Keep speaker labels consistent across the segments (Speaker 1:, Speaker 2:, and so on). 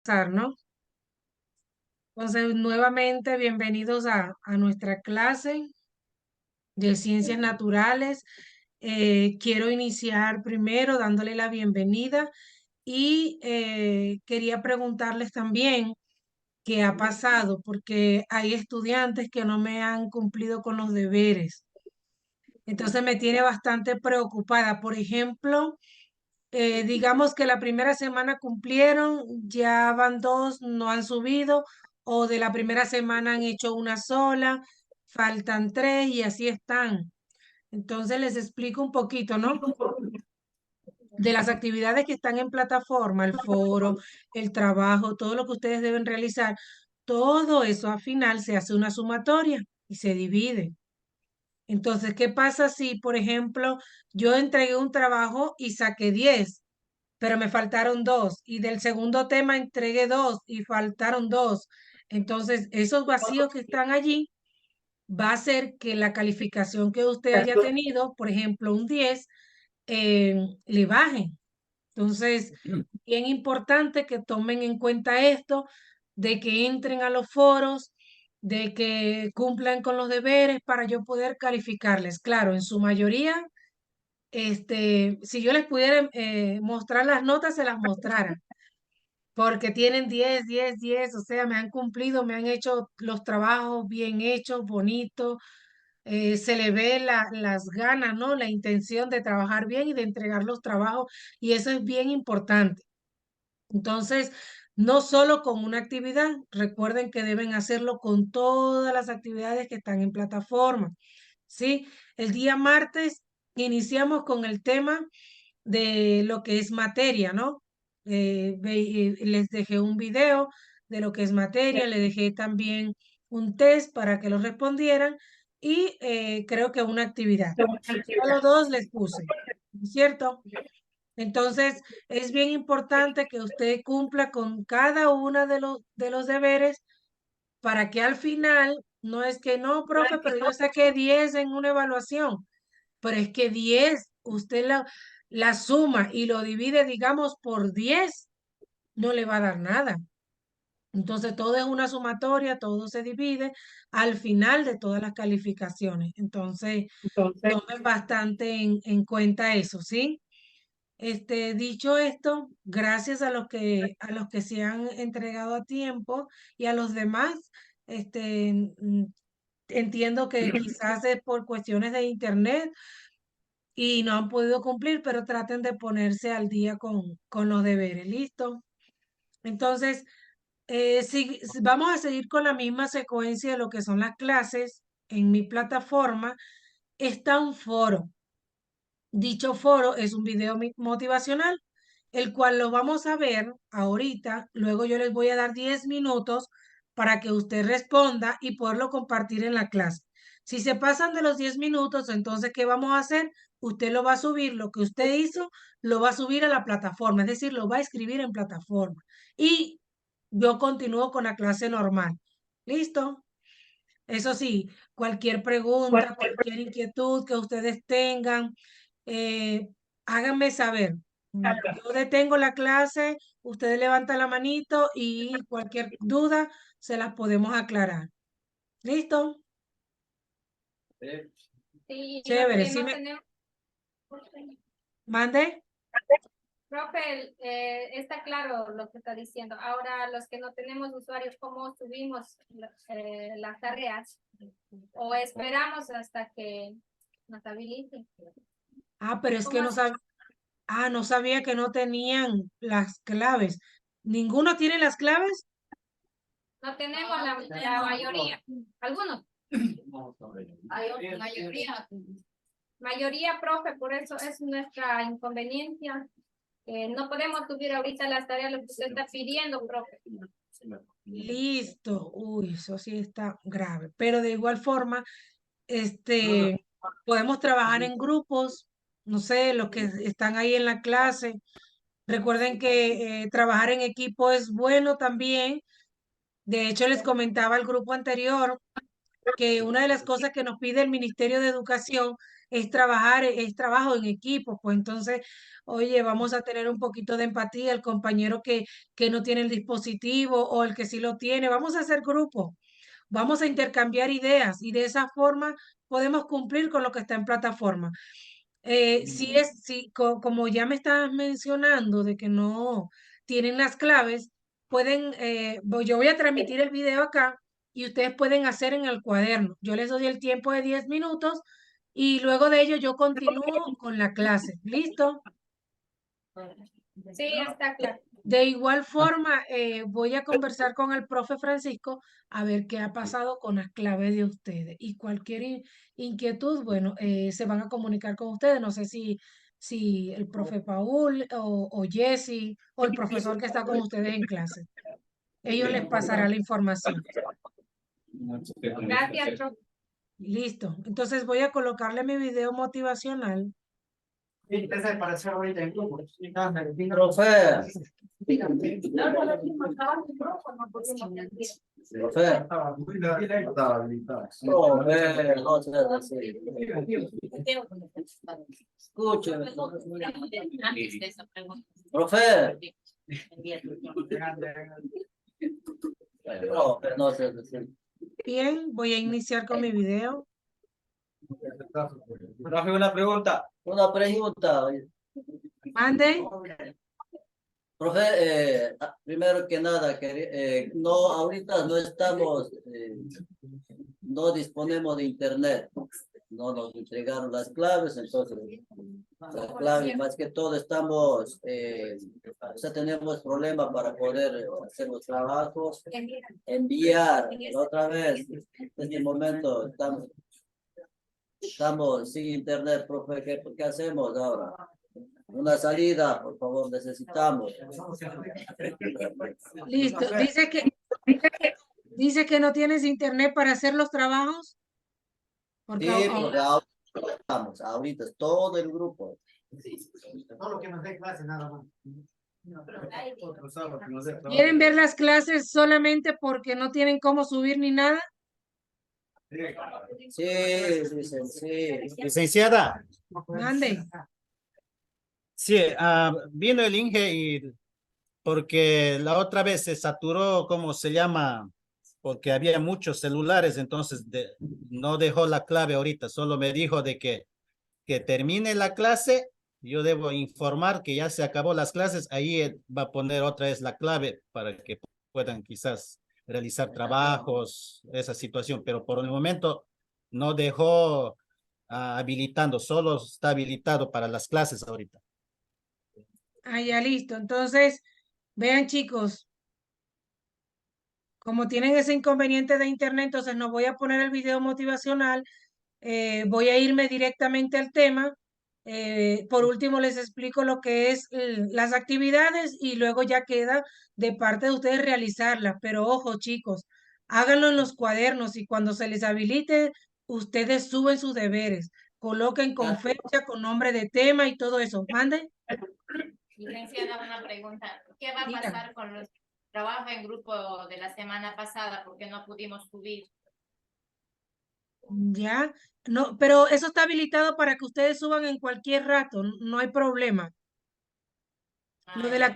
Speaker 1: empezar, ¿no? Entonces, nuevamente, bienvenidos a nuestra clase de Ciencias Naturales. Quiero iniciar primero dándole la bienvenida y quería preguntarles también qué ha pasado, porque hay estudiantes que no me han cumplido con los deberes. Entonces, me tiene bastante preocupada. Por ejemplo, digamos que la primera semana cumplieron, ya van dos, no han subido, o de la primera semana han hecho una sola, faltan tres y así están. Entonces les explico un poquito, ¿no? De las actividades que están en plataforma, el foro, el trabajo, todo lo que ustedes deben realizar, todo eso al final se hace una sumatoria y se divide. Entonces, ¿qué pasa si, por ejemplo, yo entregué un trabajo y saqué 10? Pero me faltaron dos. Y del segundo tema entregué dos y faltaron dos. Entonces, esos vacíos que están allí va a hacer que la calificación que usted haya tenido, por ejemplo, un 10, le baje. Entonces, bien importante que tomen en cuenta esto, de que entren a los foros, de que cumplan con los deberes para yo poder calificarles. Claro, en su mayoría si yo les pudiera mostrar las notas, se las mostrara, porque tienen 10, 10, 10, o sea, me han cumplido, me han hecho los trabajos bien hechos, bonitos, se le ve las ganas, ¿no? La intención de trabajar bien y de entregar los trabajos, y eso es bien importante. Entonces, no solo con una actividad, recuerden que deben hacerlo con todas las actividades que están en plataforma, ¿sí? El día martes iniciamos con el tema de lo que es materia, ¿no? Les dejé un video de lo que es materia, le dejé también un test para que lo respondieran y creo que una actividad. Solo dos les puse, ¿cierto? Entonces, es bien importante que usted cumpla con cada uno de los deberes para que al final, no es que no, profe, pero yo saqué 10 en una evaluación, pero es que 10 usted la suma y lo divide, digamos, por 10 no le va a dar nada. Entonces, todo es una sumatoria, todo se divide al final de todas las calificaciones. Entonces, tomen bastante en cuenta eso, ¿sí? Dicho esto, gracias a los que se han entregado a tiempo y a los demás, entiendo que quizás es por cuestiones de internet y no han podido cumplir, pero traten de ponerse al día con los deberes. ¿Listo? Entonces, vamos a seguir con la misma secuencia de lo que son las clases. En mi plataforma está un foro. Dicho foro es un video motivacional, el cual lo vamos a ver ahorita. Luego yo les voy a dar 10 minutos para que usted responda y poderlo compartir en la clase. Si se pasan de los 10 minutos, entonces, ¿qué vamos a hacer? Usted lo va a subir, lo que usted hizo, lo va a subir a la plataforma, es decir, lo va a escribir en plataforma. Y yo continúo con la clase normal. ¿Listo? Eso sí, cualquier pregunta, cualquier inquietud que ustedes tengan, eh, háganme saber. Yo detengo la clase, ustedes levantan la manito y cualquier duda se las podemos aclarar. ¿Listo?
Speaker 2: Sí, y los
Speaker 1: Chévere.
Speaker 2: que
Speaker 1: ¿Sí
Speaker 2: no
Speaker 1: me
Speaker 2: tenemos,
Speaker 1: mande?
Speaker 2: profe, está claro lo que está diciendo. Ahora, los que no tenemos usuarios, ¿cómo subimos las tareas? ¿O esperamos hasta que nos habiliten?
Speaker 1: Ah, pero es que
Speaker 2: ¿Cómo
Speaker 1: no sabía que no tenían las claves. ¿Ninguno tiene las claves?
Speaker 2: no tenemos la mayoría? Algunos. Mayoría. Mayoría, profe, por eso es nuestra inconveniencia. No podemos subir ahorita las tareas, lo que usted está pidiendo, profe.
Speaker 1: Listo. Uy, eso sí está grave. Pero de igual forma, podemos trabajar en grupos, no sé, los que están ahí en la clase. Recuerden que trabajar en equipo es bueno también. De hecho, les comentaba al grupo anterior que una de las cosas que nos pide el Ministerio de Educación es trabajar, es trabajo en equipo, pues entonces, oye, vamos a tener un poquito de empatía, el compañero que no tiene el dispositivo o el que sí lo tiene, vamos a hacer grupo, vamos a intercambiar ideas y de esa forma podemos cumplir con lo que está en plataforma. Como ya me estás mencionando de que no tienen las claves, pueden, yo voy a transmitir el video acá y ustedes pueden hacer en el cuaderno. Yo les doy el tiempo de 10 minutos y luego de ello yo continúo con la clase. ¿Listo?
Speaker 2: Sí, está claro.
Speaker 1: De igual forma, voy a conversar con el profe Francisco a ver qué ha pasado con las claves de ustedes. Y cualquier inquietud, bueno, se van a comunicar con ustedes. No sé si el profe Paul o Jesse o el profesor que está con ustedes en clase. Ellos les pasarán la información.
Speaker 2: Gracias, profe.
Speaker 1: Listo. Entonces voy a colocarle mi video motivacional.
Speaker 3: Profe, profe, profe, no seas así. Escúcheme. Profe. Profe, no seas así.
Speaker 1: Bien, voy a iniciar con mi video.
Speaker 4: Profe, una pregunta.
Speaker 3: Una pregunta.
Speaker 1: Mande.
Speaker 3: Profe, primero que nada, no, ahorita no estamos, no disponemos de internet. No nos entregaron las claves, entonces las claves más que todo estamos, o sea, tenemos problemas para poder hacer los trabajos, enviar otra vez. En este momento estamos sin internet, profe, ¿qué hacemos ahora? Una salida, por favor, necesitamos.
Speaker 1: Listo. Dice que no tienes internet para hacer los trabajos. Porque
Speaker 3: Sí, porque ahorita estamos, ahorita es todo el grupo.
Speaker 5: Todo lo que nos dé clase, nada más.
Speaker 1: ¿quieren ver las clases solamente porque no tienen cómo subir ni nada?
Speaker 3: Sí, dicen, sí.
Speaker 4: Licenciada,
Speaker 1: Mande.
Speaker 4: sí, vino el Inge y porque la otra vez se saturó, ¿cómo se llama? Porque había muchos celulares, entonces no dejó la clave ahorita, solo me dijo de que termine la clase, yo debo informar que ya se acabó las clases, ahí él va a poner otra vez la clave para que puedan quizás realizar trabajos, esa situación, pero por el momento no dejó habilitando, solo está habilitado para las clases ahorita.
Speaker 1: Ah, ya listo. Entonces, vean chicos, como tienen ese inconveniente de internet, entonces no voy a poner el video motivacional, voy a irme directamente al tema. Por último, les explico lo que es las actividades y luego ya queda de parte de ustedes realizarlas. Pero ojo, chicos, háganlo en los cuadernos y cuando se les habilite, ustedes suben sus deberes. Coloquen con fecha, con nombre de tema y todo eso. Mande.
Speaker 6: Licenciada, una pregunta. ¿Qué va a
Speaker 1: Diga.
Speaker 6: pasar con los trabajos en grupo de la semana pasada porque no pudimos subir?
Speaker 1: Ya, no, pero eso está habilitado para que ustedes suban en cualquier rato, no hay problema. Lo de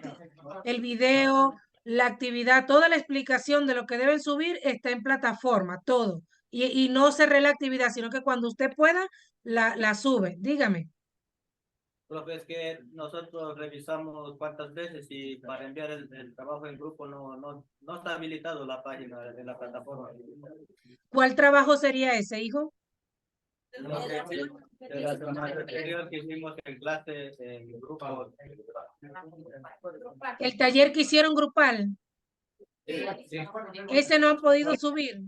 Speaker 1: el video, la actividad, toda la explicación de lo que deben subir está en plataforma, todo. Y no cerré la actividad, sino que cuando usted pueda, la sube. Dígame.
Speaker 7: Profe, es que nosotros revisamos cuántas veces y para enviar el trabajo en grupo no está habilitado la página de la plataforma.
Speaker 1: ¿Cuál trabajo sería ese, hijo?
Speaker 7: De la semana anterior que hicimos en clase en grupo.
Speaker 1: El taller que hicieron grupal,
Speaker 7: Sí.
Speaker 1: ese no han podido subir.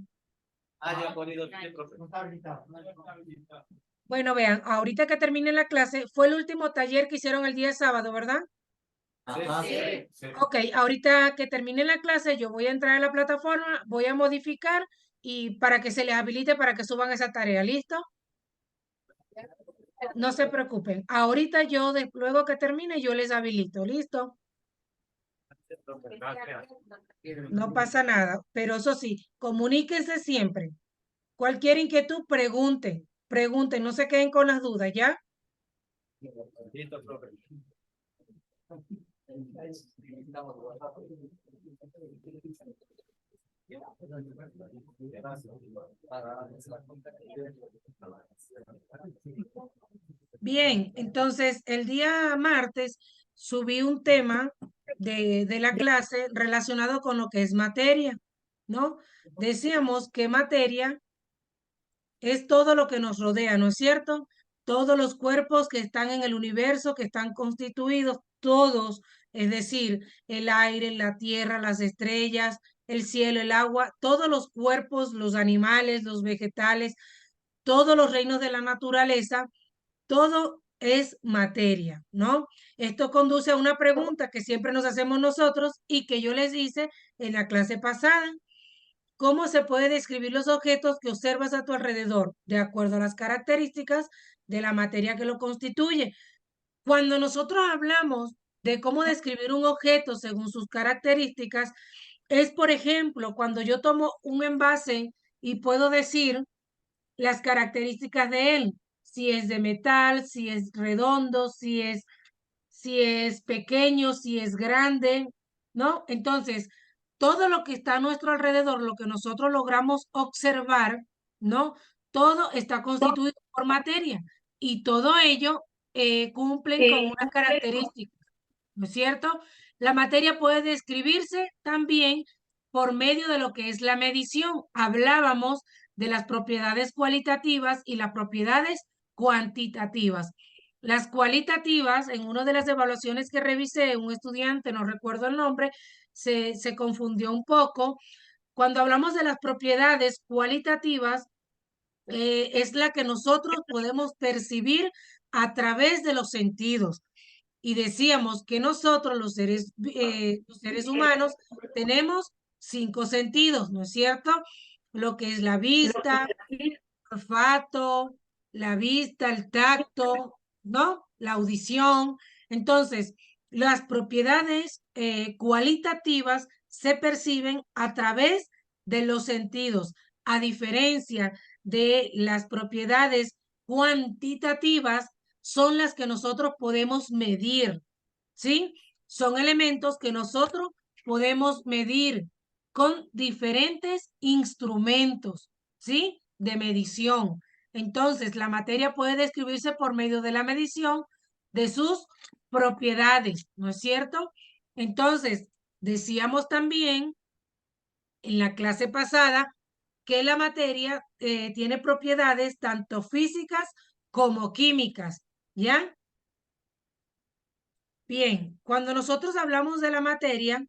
Speaker 7: Haya podido subir, profe.
Speaker 5: No está habilitado.
Speaker 1: Bueno, vean, ahorita que termine la clase, fue el último taller que hicieron el día sábado, ¿verdad?
Speaker 3: Ajá.
Speaker 7: Sí.
Speaker 1: Ok, ahorita que termine la clase, yo voy a entrar a la plataforma, voy a modificar y para que se les habilite para que suban esa tarea, ¿listo? No se preocupen. Ahorita yo, luego que termine, yo les habilito, ¿listo? No pasa nada, pero eso sí, comuníquense siempre. Cualquier inquietud, pregunten. Pregunten, no se queden con las dudas, ¿ya?
Speaker 7: Listo, profe.
Speaker 1: Bien, entonces el día martes subí un tema de la clase relacionado con lo que es materia, ¿no? Decíamos que materia es todo lo que nos rodea, ¿no es cierto? Todos los cuerpos que están en el universo, que están constituidos, todos, es decir, el aire, la tierra, las estrellas, el cielo, el agua, todos los cuerpos, los animales, los vegetales, todos los reinos de la naturaleza, todo es materia, ¿no? Esto conduce a una pregunta que siempre nos hacemos nosotros y que yo les hice en la clase pasada. ¿Cómo se puede describir los objetos que observas a tu alrededor de acuerdo a las características de la materia que lo constituye? Cuando nosotros hablamos de cómo describir un objeto según sus características, es, por ejemplo, cuando yo tomo un envase y puedo decir las características de él, si es de metal, si es redondo, si es pequeño, si es grande, ¿no? Entonces, todo lo que está a nuestro alrededor, lo que nosotros logramos observar, ¿no? Todo está constituido por materia y todo ello cumplen con unas características, ¿no es cierto? La materia puede describirse también por medio de lo que es la medición. Hablábamos de las propiedades cualitativas y las propiedades cuantitativas. Las cualitativas, en una de las evaluaciones que revisé, un estudiante, no recuerdo el nombre, se confundió un poco. Cuando hablamos de las propiedades cualitativas, es la que nosotros podemos percibir a través de los sentidos. Y decíamos que nosotros, los seres humanos, tenemos 5 sentidos, ¿no es cierto? Lo que es la vista, olfato, la vista, el tacto, ¿no? La audición. Entonces, las propiedades cualitativas se perciben a través de los sentidos, a diferencia de las propiedades cuantitativas, son las que nosotros podemos medir, ¿sí? Son elementos que nosotros podemos medir con diferentes instrumentos, ¿sí? De medición. Entonces, la materia puede describirse por medio de la medición de sus propiedades, ¿no es cierto? Entonces, decíamos también en la clase pasada que la materia tiene propiedades tanto físicas como químicas, ¿ya? Bien, cuando nosotros hablamos de la materia,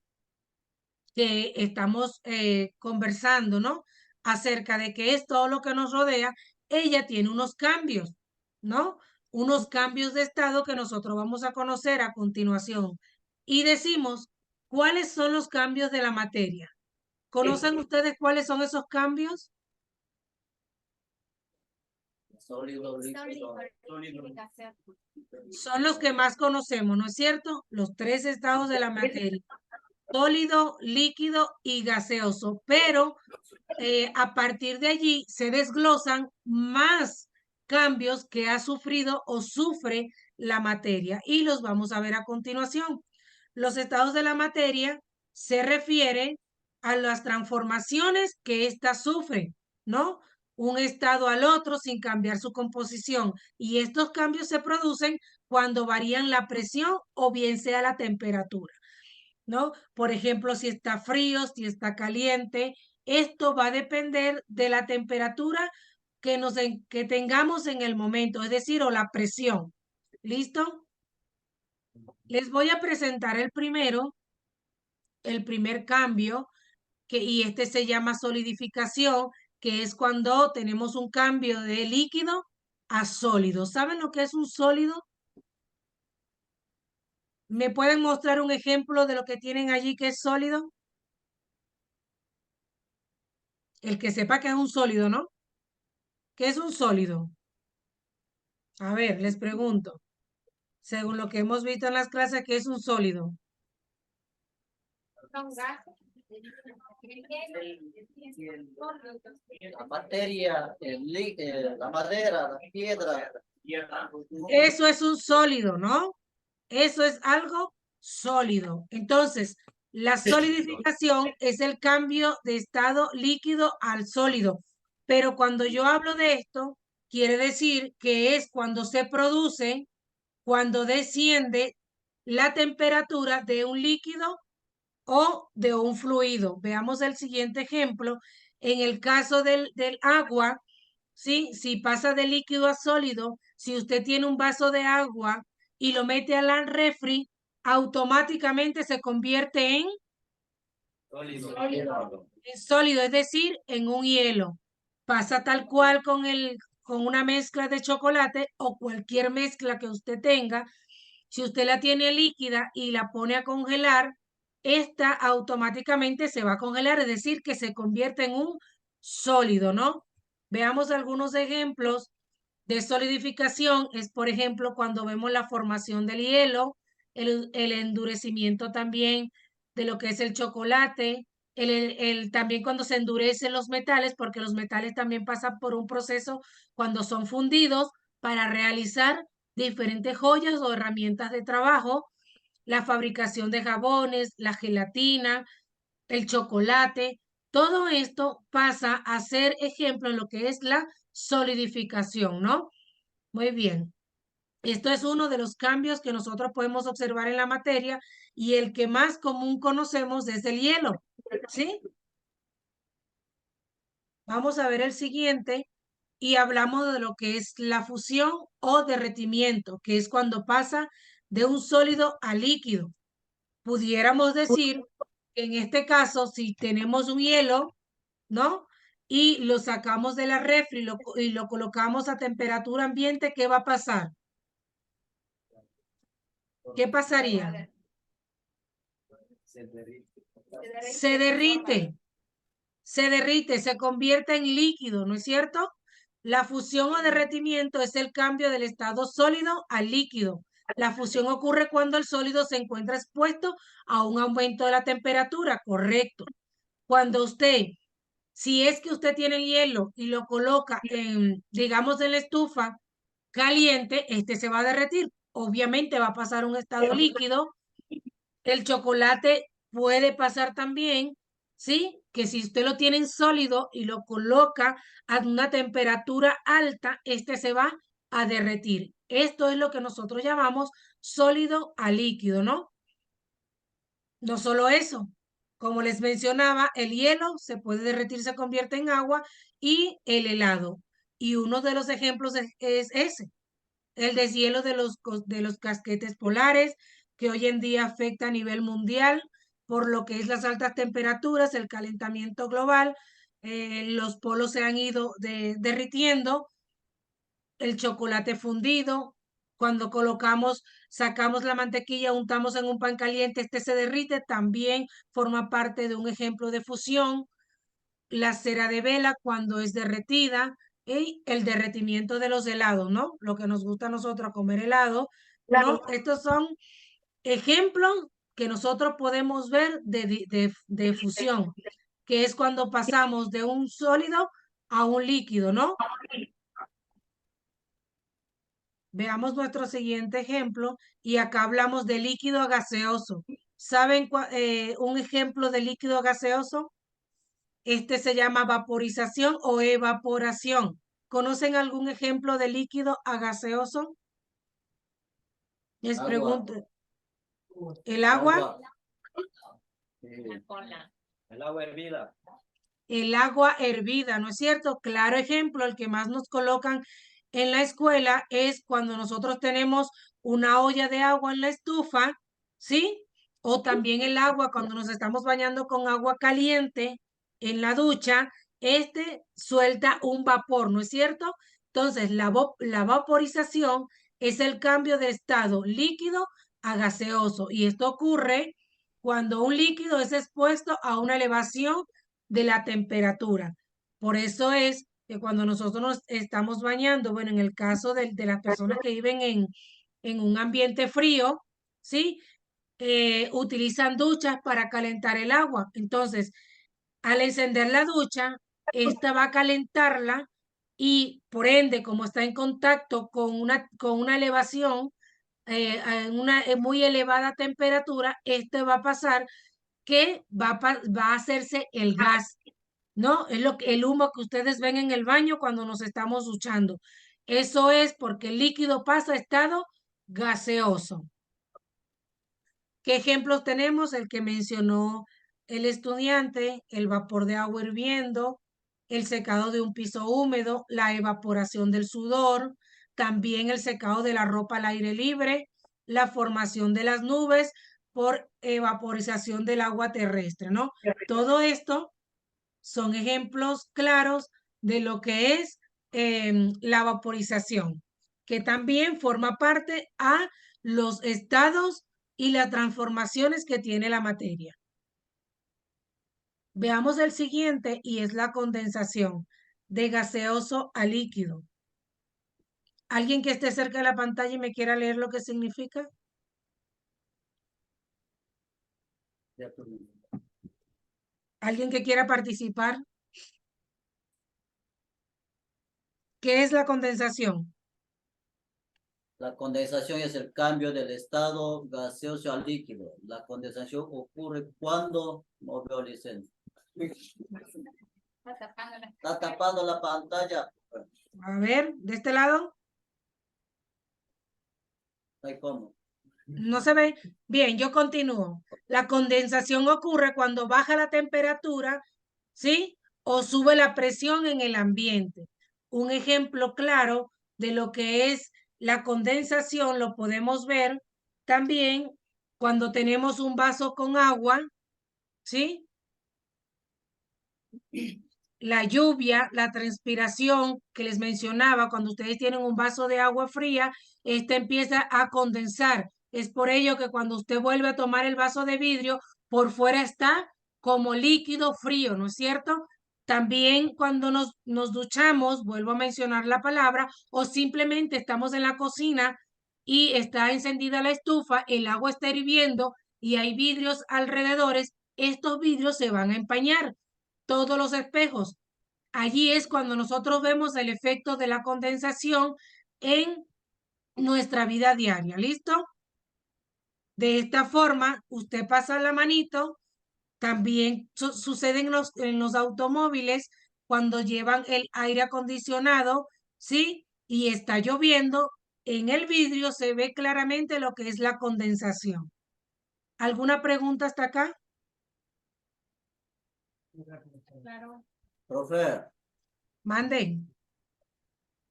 Speaker 1: que estamos conversando, ¿no? Acerca de qué es todo lo que nos rodea, ella tiene unos cambios, ¿no? Unos cambios de estado que nosotros vamos a conocer a continuación. Y decimos, ¿cuáles son los cambios de la materia? ¿Conocen ustedes cuáles son esos cambios?
Speaker 3: Sólido, líquido.
Speaker 1: Son los que más conocemos, ¿no es cierto? Los 3 estados de la materia: sólido, líquido y gaseoso, pero a partir de allí se desglosan más cambios que ha sufrido o sufre la materia y los vamos a ver a continuación. Los estados de la materia se refieren a las transformaciones que ésta sufre, ¿no? Un estado al otro sin cambiar su composición. Y estos cambios se producen cuando varían la presión o bien sea la temperatura, ¿no? Por ejemplo, si está frío, si está caliente, esto va a depender de la temperatura que tengamos en el momento, es decir, o la presión. ¿Listo? Les voy a presentar el primer cambio, y este se llama solidificación, que es cuando tenemos un cambio de líquido a sólido. ¿Saben lo que es un sólido? ¿Me pueden mostrar un ejemplo de lo que tienen allí que es sólido? El que sepa que es un sólido, ¿no? ¿Qué es un sólido? A ver, les pregunto, según lo que hemos visto en las clases, ¿qué es un sólido?
Speaker 2: Son gases.
Speaker 3: La materia, la madera, la piedra.
Speaker 1: Eso es un sólido, ¿no? Eso es algo sólido. Entonces, la solidificación es el cambio de estado líquido al sólido. Pero cuando yo hablo de esto, quiere decir que es cuando se produce, cuando desciende la temperatura de un líquido o de un fluido. Veamos el siguiente ejemplo. En el caso del agua, ¿sí? Si pasa de líquido a sólido, si usted tiene un vaso de agua y lo mete a la refri, automáticamente se convierte en sólido, es decir, en un hielo. Pasa tal cual con una mezcla de chocolate o cualquier mezcla que usted tenga. Si usted la tiene líquida y la pone a congelar, esta automáticamente se va a congelar, es decir, que se convierte en un sólido, ¿no? Veamos algunos ejemplos de solidificación. Es, por ejemplo, cuando vemos la formación del hielo, el endurecimiento también de lo que es el chocolate, también cuando se endurecen los metales, porque los metales también pasan por un proceso cuando son fundidos para realizar diferentes joyas o herramientas de trabajo, la fabricación de jabones, la gelatina, el chocolate, todo esto pasa a ser ejemplo en lo que es la solidificación, ¿no? Muy bien. Esto es uno de los cambios que nosotros podemos observar en la materia y el que más común conocemos es el hielo, ¿sí? Vamos a ver el siguiente y hablamos de lo que es la fusión o derretimiento, que es cuando pasa de un sólido a líquido. Pudiéramos decir que en este caso, si tenemos un hielo, ¿no? Y lo sacamos de la refri y lo colocamos a temperatura ambiente, ¿qué va a pasar? ¿Qué pasaría? Se derrite, se convierte en líquido, ¿no es cierto? La fusión o derretimiento es el cambio del estado sólido al líquido. La fusión ocurre cuando el sólido se encuentra expuesto a un aumento de la temperatura, correcto. Cuando usted, si es que usted tiene el hielo y lo coloca en, digamos, en la estufa caliente, este se va a derretir. Obviamente va a pasar a un estado líquido. El chocolate puede pasar también, ¿sí? Que si usted lo tiene en sólido y lo coloca a una temperatura alta, este se va a derretir. Esto es lo que nosotros llamamos sólido a líquido, ¿no? No solo eso, como les mencionaba, el hielo se puede derretir, se convierte en agua y el helado. Y uno de los ejemplos es ese, el deshielo de los casquetes polares, que hoy en día afecta a nivel mundial por lo que es las altas temperaturas, el calentamiento global, los polos se han ido derritiendo, el chocolate fundido, cuando sacamos la mantequilla, untamos en un pan caliente, este se derrite, también forma parte de un ejemplo de fusión. La cera de vela cuando es derretida y el derretimiento de los helados, ¿no? Lo que nos gusta a nosotros comer helado, ¿no? Estos son ejemplos que nosotros podemos ver de fusión, que es cuando pasamos de un sólido a un líquido, ¿no? Veamos nuestro siguiente ejemplo y acá hablamos de líquido a gaseoso. ¿Saben un ejemplo de líquido gaseoso? Este se llama vaporización o evaporación. ¿Conocen algún ejemplo de líquido a gaseoso? Les
Speaker 3: Agua.
Speaker 1: pregunto. ¿El agua?
Speaker 7: El agua hervida.
Speaker 1: El agua hervida, ¿no es cierto? Claro ejemplo, el que más nos colocan en la escuela es cuando nosotros tenemos una olla de agua en la estufa, ¿sí? O también el agua cuando nos estamos bañando con agua caliente en la ducha, este suelta un vapor, ¿no es cierto? Entonces, la vaporización es el cambio de estado líquido a gaseoso y esto ocurre cuando un líquido es expuesto a una elevación de la temperatura. Por eso es que cuando nosotros nos estamos bañando, bueno, en el caso de las personas que viven en un ambiente frío, ¿sí? utilizan duchas para calentar el agua. Entonces, al encender la ducha, esta va a calentarla y por ende, como está en contacto con una elevación, en una muy elevada temperatura, este va a pasar que va a hacerse el gas, ¿no? Es el humo que ustedes ven en el baño cuando nos estamos duchando. Eso es porque el líquido pasa a estado gaseoso. ¿Qué ejemplos tenemos? El que mencionó el estudiante, el vapor de agua hirviendo, el secado de un piso húmedo, la evaporación del sudor, también el secado de la ropa al aire libre, la formación de las nubes por evaporización del agua terrestre, ¿no? Todo esto son ejemplos claros de lo que es la vaporización, que también forma parte a los estados y las transformaciones que tiene la materia. Veamos el siguiente y es la condensación de gaseoso a líquido. ¿Alguien que esté cerca de la pantalla y me quiera leer lo que significa? ¿Alguien que quiera participar? ¿Qué es la condensación?
Speaker 3: La condensación es el cambio del estado gaseoso al líquido. La condensación ocurre cuando, no veo licencia. Está tapando la pantalla.
Speaker 1: A ver, de este lado.
Speaker 3: Ay, ¿cómo?
Speaker 1: No se ve. Bien, yo continúo. La condensación ocurre cuando baja la temperatura, ¿sí? O sube la presión en el ambiente. Un ejemplo claro de lo que es la condensación lo podemos ver también cuando tenemos un vaso con agua, ¿sí? La lluvia, la transpiración que les mencionaba, cuando ustedes tienen un vaso de agua fría, esta empieza a condensar. Es por ello que cuando usted vuelve a tomar el vaso de vidrio, por fuera está como líquido frío, ¿no es cierto? También cuando nos duchamos, vuelvo a mencionar la palabra, o simplemente estamos en la cocina y está encendida la estufa, el agua está hirviendo y hay vidrios alrededores, estos vidrios se van a empañar todos los espejos. Allí es cuando nosotros vemos el efecto de la condensación en nuestra vida diaria. ¿Listo? De esta forma, usted pasa la manito. También sucede en los automóviles cuando llevan el aire acondicionado, ¿sí? Y está lloviendo. En el vidrio se ve claramente lo que es la condensación. ¿Alguna pregunta hasta acá?
Speaker 2: Claro.
Speaker 3: Profe,
Speaker 1: Manden.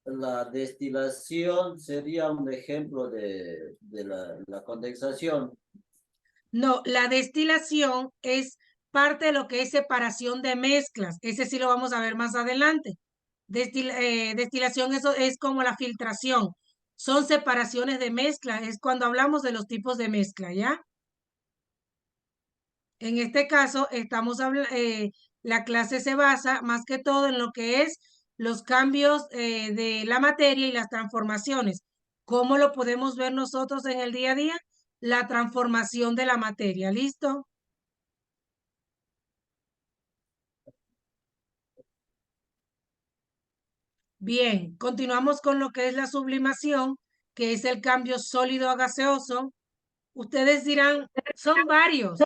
Speaker 3: la destilación sería un ejemplo de la condensación.
Speaker 1: No, la destilación es parte de lo que es separación de mezclas. Ese sí lo vamos a ver más adelante. Destilación eso es como la filtración. Son separaciones de mezcla. Es cuando hablamos de los tipos de mezcla, ¿ya? En este caso, la clase se basa más que todo en lo que es los cambios de la materia y las transformaciones. ¿Cómo lo podemos ver nosotros en el día a día? La transformación de la materia. ¿Listo? Bien, continuamos con lo que es la sublimación, que es el cambio sólido a gaseoso. Ustedes dirán, son varios.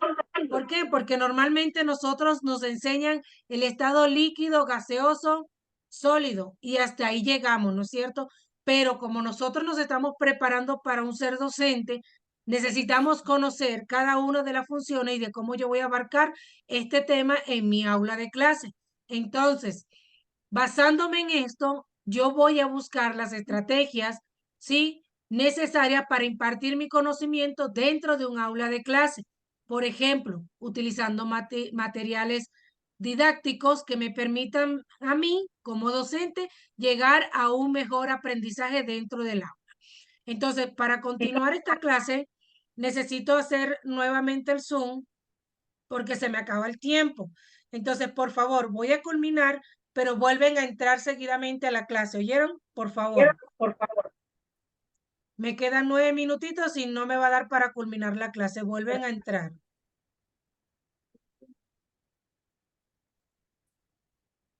Speaker 1: ¿Por qué? Porque normalmente nosotros nos enseñan el estado líquido, gaseoso, sólido, y hasta ahí llegamos, ¿no es cierto? Pero como nosotros nos estamos preparando para un ser docente, necesitamos conocer cada una de las funciones y de cómo yo voy a abarcar este tema en mi aula de clase. Entonces, basándome en esto, yo voy a buscar las estrategias, ¿sí? Necesarias para impartir mi conocimiento dentro de un aula de clase. Por ejemplo, utilizando materiales didácticos que me permitan a mí, como docente, llegar a un mejor aprendizaje dentro del aula. Entonces, para continuar esta clase, necesito hacer nuevamente el Zoom porque se me acaba el tiempo. Entonces, por favor, voy a culminar, pero vuelven a entrar seguidamente a la clase. ¿Oyeron? Por favor. Me quedan 9 minutitos y no me va a dar para culminar la clase. Vuelven a entrar.